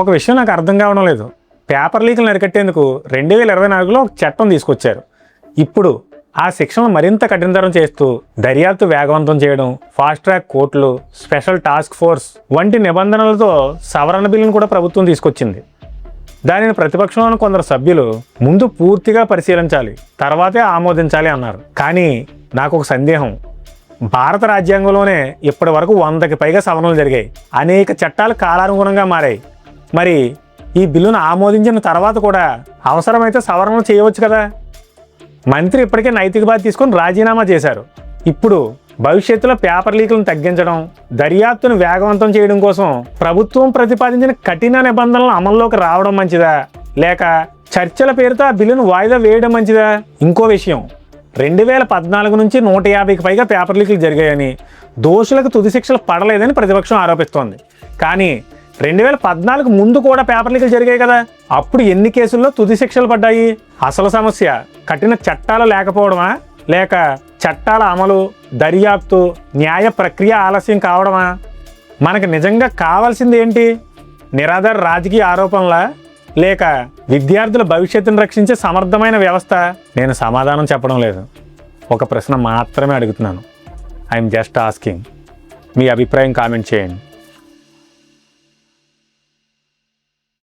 ఒక విషయం నాకు అర్థం కావడం లేదు. పేపర్ లీకులను అరికట్టేందుకు 2024లో ఒక చట్టం తీసుకొచ్చారు. ఇప్పుడు ఆ శిక్షను మరింత కఠినతరం చేస్తూ దర్యాప్తు వేగవంతం చేయడం, ఫాస్ట్ ట్రాక్ కోర్టులు, స్పెషల్ టాస్క్ ఫోర్స్ వంటి నిబంధనలతో సవరణ బిల్లును కూడా ప్రభుత్వం తీసుకొచ్చింది. దానిని ప్రతిపక్షంలోని కొందరు సభ్యులు ముందు పూర్తిగా పరిశీలించాలి, తర్వాతే ఆమోదించాలి అన్నారు. కానీ నాకు ఒక సందేహం. భారత రాజ్యాంగంలోనే ఇప్పటి వరకు 100కి పైగా సవరణలు జరిగాయి. అనేక చట్టాలు కాలానుగుణంగా మారాయి. మరి ఈ బిల్లును ఆమోదించిన తర్వాత కూడా అవసరమైతే సవరణలు చేయవచ్చు కదా. మంత్రి ఇప్పటికే నైతిక బాధ్యత తీసుకొని రాజీనామా చేశారు. ఇప్పుడు భవిష్యత్తులో పేపర్ లీకులను తగ్గించడం, దర్యాప్తును వేగవంతం చేయడం కోసం ప్రభుత్వం ప్రతిపాదించిన కఠిన నిబంధనలు అమల్లోకి రావడం మంచిదా, లేక చర్చల పేరుతో ఆ బిల్లును వాయిదా వేయడం మంచిదా? ఇంకో విషయం, 2014 నుంచి 150కి పైగా పేపర్ లీకులు జరిగాయని, దోషులకు తుది శిక్షలు పడలేదని ప్రతిపక్షం ఆరోపిస్తోంది. కానీ 2014 ముందు కూడా పేపర్ లీకులు జరిగాయి కదా. అప్పుడు ఎన్ని కేసుల్లో తుది శిక్షలు పడ్డాయి? అసలు సమస్య కఠిన చట్టాలు లేకపోవడమా, లేక చట్టాల అమలు, దర్యాప్తు, న్యాయ ప్రక్రియ ఆలస్యం కావడమా? మనకు నిజంగా కావాల్సింది ఏంటి? నిరాధార రాజకీయ ఆరోపణలా, లేక విద్యార్థుల భవిష్యత్తును రక్షించే సమర్థమైన వ్యవస్థ? నేను సమాధానం చెప్పడం లేదు, ఒక ప్రశ్న మాత్రమే అడుగుతున్నాను. I'm just asking. మీ అభిప్రాయం కామెంట్ చేయండి.